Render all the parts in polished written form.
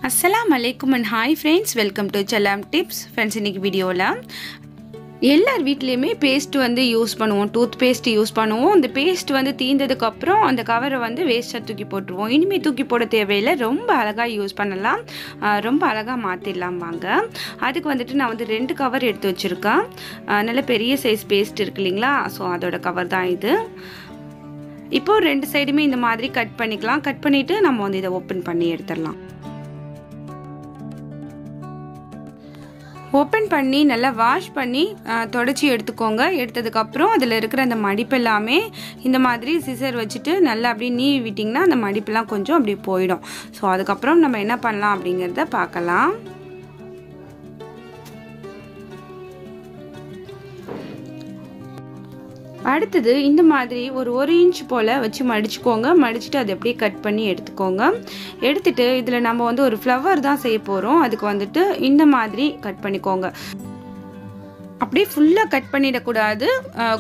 Assalamu alaikum and hi friends, welcome to Chellam tips. Friends, இன்னைக்கு வீடியோல எல்லார் வீட்லயுமே பேஸ்ட் வந்து யூஸ் பண்ணுவோம், டூத் பேஸ்ட் யூஸ் பண்ணுவோம். அந்த பேஸ்ட் வந்து தீந்ததுக்கு அப்புறம் அந்த கவரை வந்து வேஸ்டா தூக்கி போட்டுருவோம். இனிமே தூக்கி போட தேவையில்லை, ரொம்ப அழகா யூஸ் பண்ணலாம், ரொம்ப அழகா மாத்திடலாம் வாங்க. அதுக்கு வந்துட்டு நான் வந்து 2 கவர் எடுத்து வச்சிருக்கேன். நல்ல பெரிய சைஸ் பேஸ்ட் இருக்கு இல்லைங்களா, ஸோ அதோட கவர் தான் இது. இப்போ 2 சைடுமே இந்த மாதிரி கட் பண்ணிக்கலாம். கட் பண்ணிட்டு நம்ம வந்து இதை ஓப்பன் பண்ணி எடுத்துடலாம். ஓப்பன் பண்ணி நல்லா வாஷ் பண்ணி தொடச்சி எடுத்துக்கோங்க. எடுத்ததுக்கப்புறம் அதில் இருக்கிற அந்த மடிப்பு எல்லாமே இந்த மாதிரி சிசர் வச்சுட்டு நல்லா அப்படியே நீவி விட்டிங்கன்னா அந்த மடிப்பெல்லாம் கொஞ்சம் அப்படி போயிடும். ஸோ அதுக்கப்புறம் நம்ம என்ன பண்ணலாம் அப்படிங்கிறத பார்க்கலாம். அடுத்தது இந்த மாதிரி ஒரு 1 இன்ச் போல் வச்சு மடிச்சுக்கோங்க. மடிச்சுட்டு அதை அப்படியே கட் பண்ணி எடுத்துக்கோங்க. எடுத்துட்டு இதில் நம்ம வந்து ஒரு ஃப்ளவர் தான் செய்ய போகிறோம். அதுக்கு வந்துட்டு இந்த மாதிரி கட் பண்ணிக்கோங்க. அப்படியே ஃபுல்லாக கட் பண்ணிடக்கூடாது,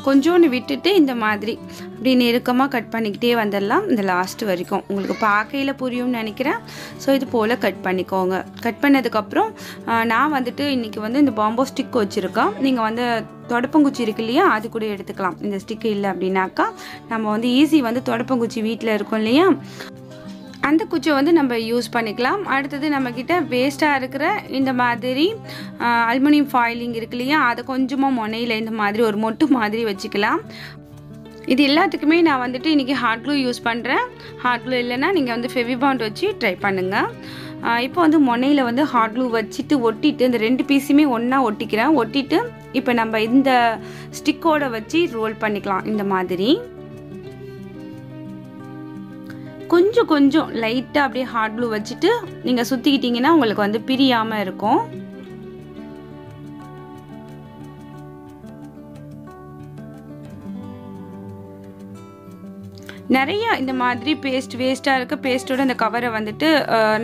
கொஞ்சோன்னு விட்டுட்டு இந்த மாதிரி அப்படி நெருக்கமாக கட் பண்ணிக்கிட்டே வந்துடலாம் இந்த லாஸ்ட் வரைக்கும். உங்களுக்கு பார்க்கையில் புரியும்னு நினைக்கிறேன். ஸோ இது போல் கட் பண்ணிக்கோங்க. கட் பண்ணதுக்கப்புறம் நான் வந்துட்டு இன்றைக்கி வந்து இந்த பாம்போ ஸ்டிக் வச்சுருக்கேன். நீங்கள் வந்து தொடப்பங்குச்சி இருக்கு இல்லையா, அது கூட எடுத்துக்கலாம். இந்த ஸ்டிக்கு இல்லை அப்படின்னாக்கா நம்ம வந்து ஈஸி வந்து தொடப்பங்குச்சி வீட்டில் இருக்கும் இல்லையா, அந்த குச்சியை வந்து நம்ம யூஸ் பண்ணிக்கலாம். அடுத்தது நம்மக்கிட்ட வேஸ்ட்டாக இருக்கிற இந்த மாதிரி அலுமினியம் ஃபாயிலிங் இருக்கு இல்லையா, அதை கொஞ்சமாக முனையில் இந்த மாதிரி ஒரு மொட்டு மாதிரி வச்சுக்கலாம். இது எல்லாத்துக்குமே நான் வந்துட்டு இன்றைக்கி ஹாட் க்ளூ யூஸ் பண்ணுறேன். ஹாட் க்ளூ இல்லைன்னா நீங்கள் வந்து ஃபெவிபாண்ட் வச்சு ட்ரை பண்ணுங்கள். இப்போ வந்து முனையில் வந்து ஹாட் க்ளூ வச்சுட்டு ஒட்டிட்டு இந்த 2 பீஸுமே ஒன்றா ஒட்டிக்கிறேன். ஒட்டிட்டு இப்போ நம்ம இந்த ஸ்டிக்கோட வச்சு ரோல் பண்ணிக்கலாம். இந்த மாதிரி கொஞ்சம் கொஞ்சம் லைட்டாக அப்படியே ஹாட் க்ளூ வச்சுட்டு நீங்கள் சுற்றிக்கிட்டிங்கன்னா உங்களுக்கு வந்து பிரியாமல் இருக்கும். நிறைய இந்த மாதிரி வேஸ்ட்டாக இருக்க பேஸ்ட்டோட இந்த கவரை வந்துட்டு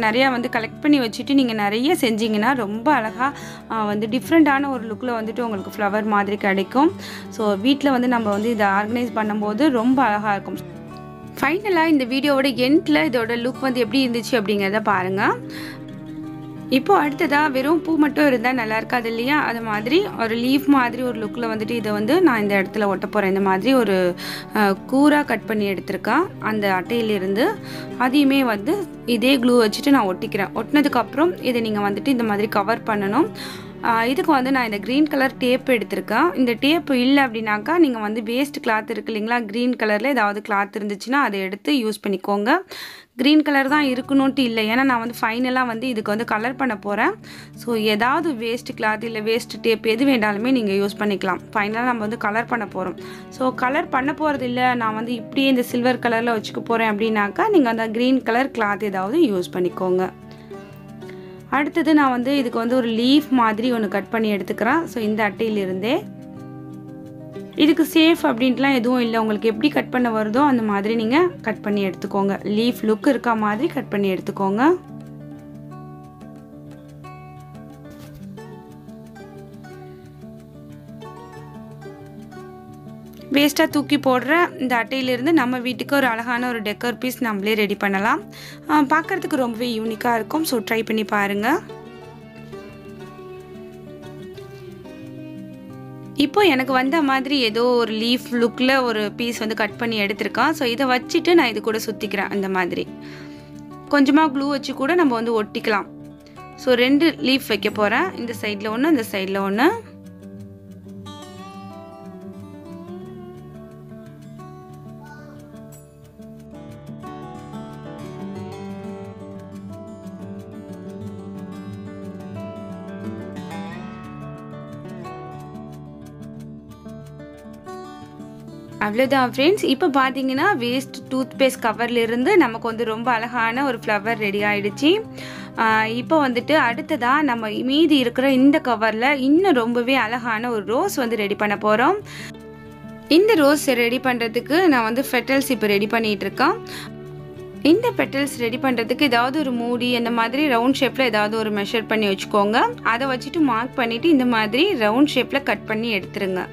நிறையா வந்து கலெக்ட் பண்ணி வச்சுட்டு நீங்கள் நிறைய செஞ்சிங்கன்னா ரொம்ப அழகாக வந்து டிஃப்ரெண்ட்டான ஒரு லுக்கில் வந்துட்டு உங்களுக்கு ஃப்ளவர் மாதிரி கிடைக்கும். ஸோ வீட்டில் வந்து நம்ம வந்து இதை ஆர்கனைஸ் பண்ணும்போது ரொம்ப அழகாக இருக்கும். ஃபைனலாக இந்த வீடியோவோட எண்டில் இதோட லுக் வந்து எப்படி இருந்துச்சு அப்படிங்கிறத பாருங்கள். இப்போ அடுத்ததாக வெறும் பூ மட்டும் இருந்தால் நல்லா இருக்காது இல்லையா, அது மாதிரி ஒரு லீஃப் மாதிரி ஒரு லுக்கில் வந்துட்டு இதை வந்து நான் இந்த இடத்துல ஒட்ட போகிறேன். இந்த மாதிரி ஒரு கூராக கட் பண்ணி எடுத்திருக்கேன் அந்த அட்டையிலிருந்து. அதையுமே வந்து இதே க்ளூ வச்சுட்டு நான் ஒட்டிக்கிறேன். ஒட்டினதுக்கப்புறம் இதை நீங்கள் வந்துட்டு இந்த மாதிரி கவர் பண்ணணும். இதுக்கு வந்து நான் இந்த க்ரீன் கலர் டேப் எடுத்திருக்கேன். இந்த டேப் இல்லை அப்படின்னாக்கா நீங்கள் வந்து வேஸ்ட் கிளாத் இருக்கு இல்லைங்களா, க்ரீன் கலரில் ஏதாவது கிளாத் இருந்துச்சுன்னா அதை எடுத்து யூஸ் பண்ணிக்கோங்க. க்ரீன் கலர் தான் இருக்கணும்ட்டு இல்லை, ஏன்னா நான் வந்து ஃபைனலாக வந்து இதுக்கு வந்து கலர் பண்ண போகிறேன். ஸோ ஏதாவது வேஸ்ட் கிளாத் இல்லை வேஸ்ட் டேப் எது வேண்டாலுமே நீங்கள் யூஸ் பண்ணிக்கலாம். ஃபைனலாக நம்ம வந்து கலர் பண்ண போகிறோம். ஸோ கலர் பண்ண போகிறது இல்லை, நான் வந்து இப்படியே இந்த சில்வர் கலரில் வச்சுக்க போகிறேன் அப்படின்னாக்கா நீங்கள் அந்த க்ரீன் கலர் கிளாத் ஏதாவது யூஸ் பண்ணிக்கோங்க. அடுத்தது நான் வந்து இதுக்கு வந்து ஒரு லீஃப் மாதிரி ஒன்று கட் பண்ணி எடுத்துக்கிறேன். ஸோ இந்த அட்டையிலிருந்தே இதுக்கு சேஃப் அப்படின்ட்டுலாம் எதுவும் இல்லை, உங்களுக்கு எப்படி கட் பண்ண வருதோ அந்த மாதிரி நீங்கள் கட் பண்ணி எடுத்துக்கோங்க. லீஃப் லுக் இருக்க மாதிரி கட் பண்ணி எடுத்துக்கோங்க. வேஸ்ட்டாக தூக்கி போடுற இந்த அட்டையிலிருந்து நம்ம வீட்டுக்கு ஒரு அழகான ஒரு டெக்கர் பீஸ் நம்மளே ரெடி பண்ணலாம். பார்க்குறதுக்கு ரொம்பவே யூனிக்காக இருக்கும். ஸோ ட்ரை பண்ணி பாருங்கள். இப்போ எனக்கு வந்த மாதிரி ஏதோ ஒரு லீஃப் லுக்கில் ஒரு பீஸ் வந்து கட் பண்ணி எடுத்திருக்கேன். ஸோ இதை வச்சுட்டு நான் இது கூட சுற்றிக்கிறேன். அந்த மாதிரி கொஞ்சமாக க்ளூ வச்சு கூட நம்ம வந்து ஒட்டிக்கலாம். ஸோ 2 லீஃப் வைக்க போகிறேன். இந்த சைடில் ஒன்று, இந்த சைடில் ஒன்று. அவ்வளோதான் ஃப்ரெண்ட்ஸ். இப்போ பார்த்தீங்கன்னா வேஸ்ட் டூத் பேஸ்ட் கவர்லேருந்து நமக்கு வந்து ரொம்ப அழகான ஒரு ஃப்ளவர் ரெடி ஆகிடுச்சு. இப்போ வந்துட்டு அடுத்ததாக நம்ம மீதி இருக்கிற இந்த கவரில் இன்னும் ரொம்பவே அழகான ஒரு ரோஸ் வந்து ரெடி பண்ண போகிறோம். இந்த ரோஸ் ரெடி பண்ணுறதுக்கு நான் வந்து பெட்டல்ஸ் இப்போ ரெடி பண்ணிகிட்ருக்கேன். இந்த பெட்டல்ஸ் ரெடி பண்ணுறதுக்கு ஏதாவது ஒரு மூடி அந்த மாதிரி ரவுண்ட் ஷேப்பில் ஏதாவது ஒரு மெஷர் பண்ணி வச்சுக்கோங்க. அதை வச்சுட்டு மார்க் பண்ணிவிட்டு இந்த மாதிரி ரவுண்ட் ஷேப்பில் கட் பண்ணி எடுத்துருங்க.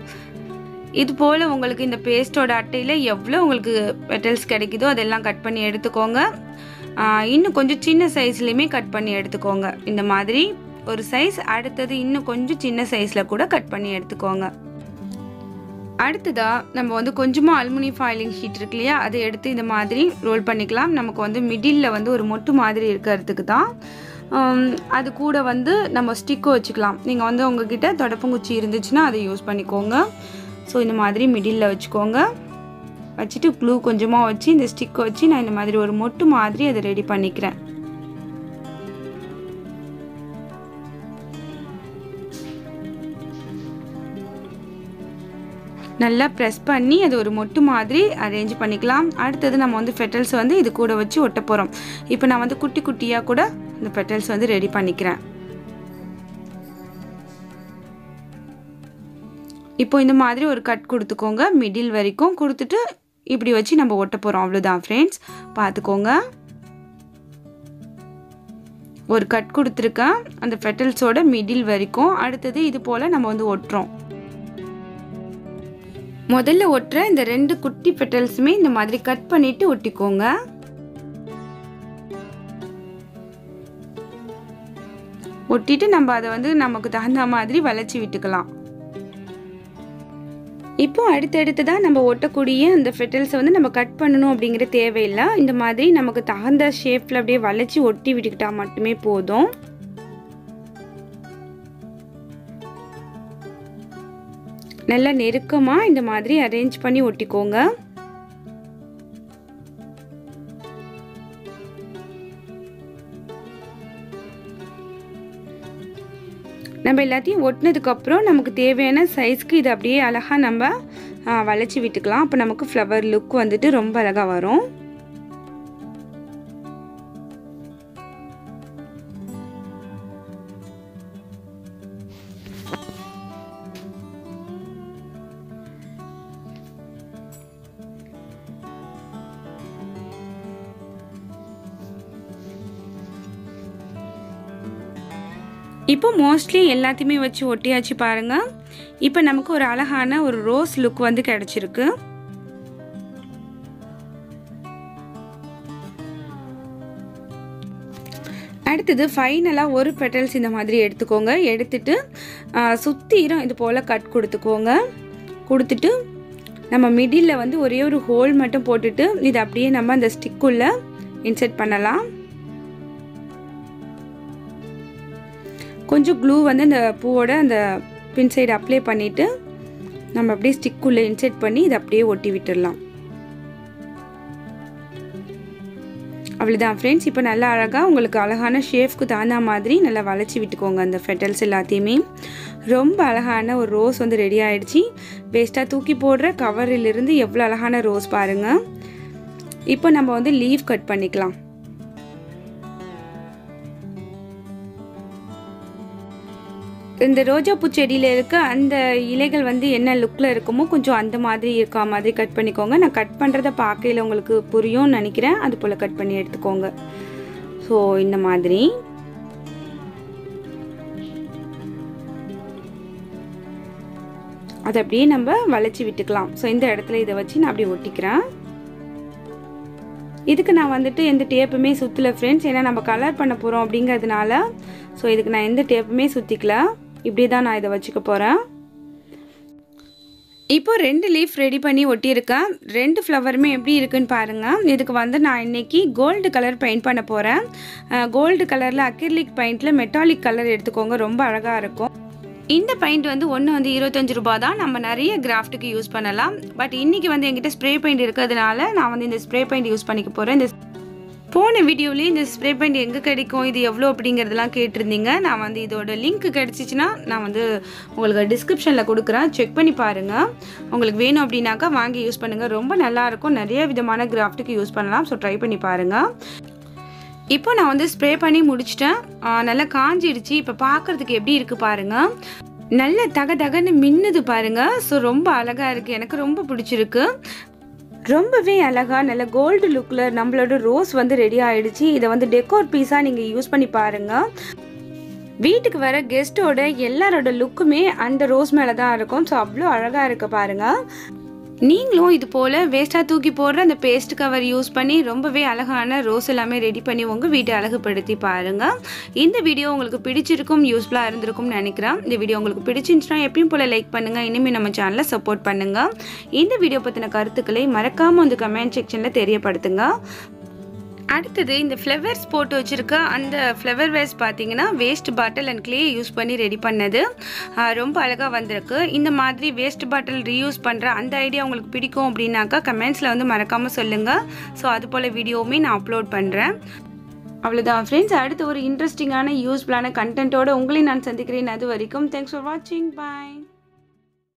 இது போல் உங்களுக்கு இந்த பேஸ்ட்டோட அட்டையில் எவ்வளோ உங்களுக்கு பெட்டல்ஸ் கிடைக்குதோ அதெல்லாம் கட் பண்ணி எடுத்துக்கோங்க. இன்னும் கொஞ்சம் சின்ன சைஸ்லையுமே கட் பண்ணி எடுத்துக்கோங்க. இந்த மாதிரி ஒரு சைஸ், அடுத்தது இன்னும் கொஞ்சம் சின்ன சைஸில் கூட கட் பண்ணி எடுத்துக்கோங்க. அடுத்ததாக நம்ம வந்து கொஞ்சமாக அலுமினியம் ஃபாயிலிங் ஷீட் இருக்கு இல்லையா, அதை எடுத்து இந்த மாதிரி ரோல் பண்ணிக்கலாம். நமக்கு வந்து மிடில் வந்து ஒரு மொட்டு மாதிரி இருக்கிறதுக்கு தான். அது கூட வந்து நம்ம ஸ்டிக்கும் வச்சுக்கலாம். நீங்கள் வந்து உங்ககிட்ட தொடப்பங்குச்சி இருந்துச்சுன்னா அதை யூஸ் பண்ணிக்கோங்க. ஸோ இந்த மாதிரி மிடில் வச்சுக்கோங்க. வச்சுட்டு க்ளூ கொஞ்சமாக வச்சு இந்த ஸ்டிக்கை வச்சு நான் இந்த மாதிரி ஒரு மொட்டு மாதிரி அதை ரெடி பண்ணிக்கிறேன். நல்லா ப்ரெஸ் பண்ணி அது ஒரு மொட்டு மாதிரி அரேஞ்ச் பண்ணிக்கலாம். அடுத்தது நம்ம வந்து பெட்டல்ஸ் வந்து இது கூட வச்சு ஒட்ட போகிறோம். இப்போ நான் வந்து குட்டி குட்டியாக கூட இந்த பெட்டல்ஸ் வந்து ரெடி பண்ணிக்கிறேன். இப்போ இந்த மாதிரி ஒரு கட் கொடுத்துக்கோங்க. மிடில் வரைக்கும் கொடுத்துட்டு இப்படி வச்சு நம்ம ஒட்ட போகிறோம். அவ்வளோதான் ஃப்ரெண்ட்ஸ், பார்த்துக்கோங்க. ஒரு கட் கொடுத்துருக்கேன் அந்த பெட்டல்ஸோட மிடில் வரைக்கும். அடுத்தது இது போல் நம்ம வந்து ஒட்டுறோம். முதல்ல ஒட்டுற இந்த 2 குட்டி பெட்டல்ஸுமே இந்த மாதிரி கட் பண்ணிட்டு ஒட்டிக்கோங்க. ஒட்டிட்டு நம்ம அதை வந்து நமக்கு தகுந்த மாதிரி வளைச்சி விட்டுக்கலாம். இப்போ அடுத்தடுத்துதான் நம்ம ஒட்டக்கூடிய அந்த பெட்டல்ஸை வந்து நம்ம கட் பண்ணணும் அப்படிங்கிற தேவையில்லை. இந்த மாதிரி நமக்கு தகுந்த ஷேப்பில் அப்படியே வளைச்சி ஒட்டி விட்டுக்கிட்டா மட்டுமே போதும். நல்லா நெருக்கமாக இந்த மாதிரி அரேஞ்ச் பண்ணி ஒட்டிக்கோங்க. நம்ம எல்லாத்தையும் ஒட்டினதுக்கப்புறம் நமக்கு தேவையான சைஸ்க்கு இது அப்படியே அழகாக நம்ம வளைச்சி விட்டுக்கலாம். அப்போ நமக்கு ஃப்ளவர் லுக் வந்துட்டு ரொம்ப அழகாக வரும். இப்போ மோஸ்ட்லி எல்லாத்தையுமே வச்சு ஒட்டியாச்சு பாருங்க. இப்போ நமக்கு ஒரு அழகான ஒரு ரோஸ் லுக் வந்து கிடைச்சிருக்கு. அடுத்தது ஃபைனலாக ஒரு பெட்டல்ஸ் இந்த மாதிரி எடுத்துக்கோங்க. எடுத்துட்டு சுற்றிரும் இது போல் கட் கொடுத்துக்கோங்க. கொடுத்துட்டு நம்ம மிடில் வந்து ஒரே ஒரு ஹோல் மட்டும் போட்டுட்டு இது அப்படியே நம்ம அந்த ஸ்டிக்குள்ளே இன்செர்ட் பண்ணலாம். கொஞ்சம் க்ளூ வந்து அந்த பூவோட அந்த பின் சைடு அப்ளை பண்ணிவிட்டு நம்ம அப்படியே ஸ்டிக்குள்ளே இன்செர்ட் பண்ணி இதை அப்படியே ஒட்டி விட்டுடலாம். அவ்வளோதான் ஃப்ரெண்ட்ஸ். இப்போ நல்லா அழகாக உங்களுக்கு அழகான ஷேஃப்க்கு தகுந்த மாதிரி நல்லா வளைச்சி விட்டுக்கோங்க அந்த பெட்டல்ஸ் எல்லாத்தையுமே. ரொம்ப அழகான ஒரு ரோஸ் வந்து ரெடி ஆகிடுச்சு. வேஸ்ட்டாக தூக்கி போடுற கவரிலிருந்து எவ்வளோ அழகான ரோஸ் பாருங்கள். இப்போ நம்ம வந்து லீவ் கட் பண்ணிக்கலாம். இந்த ரோஜா பூ செடியில் இருக்க அந்த இலைகள் வந்து என்ன லுக்கில் இருக்குமோ கொஞ்சம் அந்த மாதிரி இருக்கா மாதிரி கட் பண்ணிக்கோங்க. நான் கட் பண்ணுறத பார்க்கையில் உங்களுக்கு புரியும்னு நினைக்கிறேன். அது போல் கட் பண்ணி எடுத்துக்கோங்க. ஸோ இந்த மாதிரி அதை அப்படியே நம்ம வளைச்சி விட்டுக்கலாம். ஸோ இந்த இடத்துல இதை வச்சு நான் அப்படியே ஒட்டிக்கிறேன். இதுக்கு நான் வந்துட்டு எந்த டேப்புமே சுற்றலை ஃப்ரெண்ட்ஸ், ஏன்னா நம்ம கலர் பண்ண போகிறோம் அப்படிங்கிறதுனால. ஸோ இதுக்கு நான் எந்த டேப்புமே சுற்றிக்கல. இப்படி தான் நான் இதை வச்சுக்க போகிறேன். இப்போ 2 லீஃப் ரெடி பண்ணி ஒட்டியிருக்கேன். 2 ஃப்ளவருமே எப்படி இருக்குன்னு பாருங்கள். இதுக்கு வந்து நான் இன்றைக்கி கோல்டு கலர் பெயிண்ட் பண்ண போகிறேன். கோல்டு கலரில் அக்ரிலிக் பெயிண்டில் மெட்டாலிக் கலர் எடுத்துக்கோங்க, ரொம்ப அழகாக இருக்கும். இந்த பெயிண்ட் வந்து ஒன்று வந்து 25 ரூபா தான். நம்ம நிறைய கிராஃப்ட்டுக்கு யூஸ் பண்ணலாம். பட் இன்றைக்கி வந்து என்கிட்ட ஸ்ப்ரே பெயிண்ட் இருக்கிறதுனால நான் வந்து இந்த ஸ்ப்ரே பெயிண்ட் யூஸ் பண்ணிக்க போகிறேன். இந்த போன வீடியோலேயே இந்த ஸ்ப்ரே பெயிண்ட் எங்கே கிடைக்கும், இது எவ்வளோ அப்படிங்கிறதுலாம் கேட்டிருந்தீங்க. நான் வந்து இதோட லிங்க் கிடச்சிச்சின்னா நான் வந்து உங்களுக்கு டிஸ்கிரிப்ஷனில் கொடுக்குறேன், செக் பண்ணி பாருங்கள். உங்களுக்கு வேணும் அப்படின்னாக்கா வாங்கி யூஸ் பண்ணுங்கள், ரொம்ப நல்லாயிருக்கும். நிறைய விதமான கிராஃப்ட்டுக்கு யூஸ் பண்ணலாம். ஸோ ட்ரை பண்ணி பாருங்கள். இப்போ நான் வந்து ஸ்ப்ரே பண்ணி முடிச்சிட்டேன். நல்லா காஞ்சிடுச்சு. இப்போ பார்க்குறதுக்கு எப்படி இருக்குது பாருங்கள். நல்ல தகன்னு மின்னுது பாருங்கள். ஸோ ரொம்ப அழகாக இருக்குது, எனக்கு ரொம்ப பிடிச்சிருக்கு. ரொம்பவே அழகாக நல்ல கோல்டு லுக்கில் நம்மளோட ரோஸ் வந்து ரெடி ஆகிடுச்சு. இதை வந்து டெக்கோர் பீஸாக நீங்கள் யூஸ் பண்ணி பாருங்கள். வீட்டுக்கு வர கெஸ்ட்டோட எல்லாரோட லுக்குமே அந்த ரோஸ் மேலே தான் இருக்கும். ஸோ அவ்வளோ அழகாக இருக்குது பாருங்கள். நீங்களும் இது போல் வேஸ்ட்டாக தூக்கி போடுற அந்த பேஸ்ட் கவர் யூஸ் பண்ணி ரொம்பவே அழகான ரோஸ் எல்லாமே ரெடி பண்ணி உங்கள் வீட்டை அழகுபடுத்தி பாருங்கள். இந்த வீடியோ உங்களுக்கு பிடிச்சிருக்கும், யூஸ்ஃபுல்லாக இருந்திருக்கும்னு நினைக்கிறேன். இந்த வீடியோ உங்களுக்கு பிடிச்சிருந்துச்சுன்னா எப்பயும் போல் லைக் பண்ணுங்கள். இனிமேல் நம்ம சேனலை சப்போர்ட் பண்ணுங்கள். இந்த வீடியோ பற்றின கருத்துக்களை மறக்காமல் வந்து கமெண்ட் செக்ஷனில் தெரியப்படுத்துங்க. அடுத்தது இந்த ஃப்ளவர்ஸ் போட்டு வச்சுருக்க அந்த ஃப்ளவர் வேஸ் பார்த்தீங்கன்னா waste bottle and clay use பண்ணி ரெடி பண்ணது. ரொம்ப அழகாக வந்திருக்கு. இந்த மாதிரி வேஸ்ட் பாட்டில் ரீயூஸ் பண்ணுற அந்த ஐடியா உங்களுக்கு பிடிக்கும் அப்படின்னாக்கா கமெண்ட்ஸில் வந்து மறக்காமல் சொல்லுங்கள். ஸோ அது போல் வீடியோவுமே நான் அப்லோட் பண்ணுறேன். அவ்வளோதான் ஃப்ரெண்ட்ஸ். அடுத்து ஒரு இன்ட்ரெஸ்டிங்கான யூஸ்ஃபுல்லான கண்டென்ட்டோடு உங்களை நான் சந்திக்கிறேன். அது வரைக்கும் தேங்க்ஸ் ஃபார் வாட்சிங். பாய்.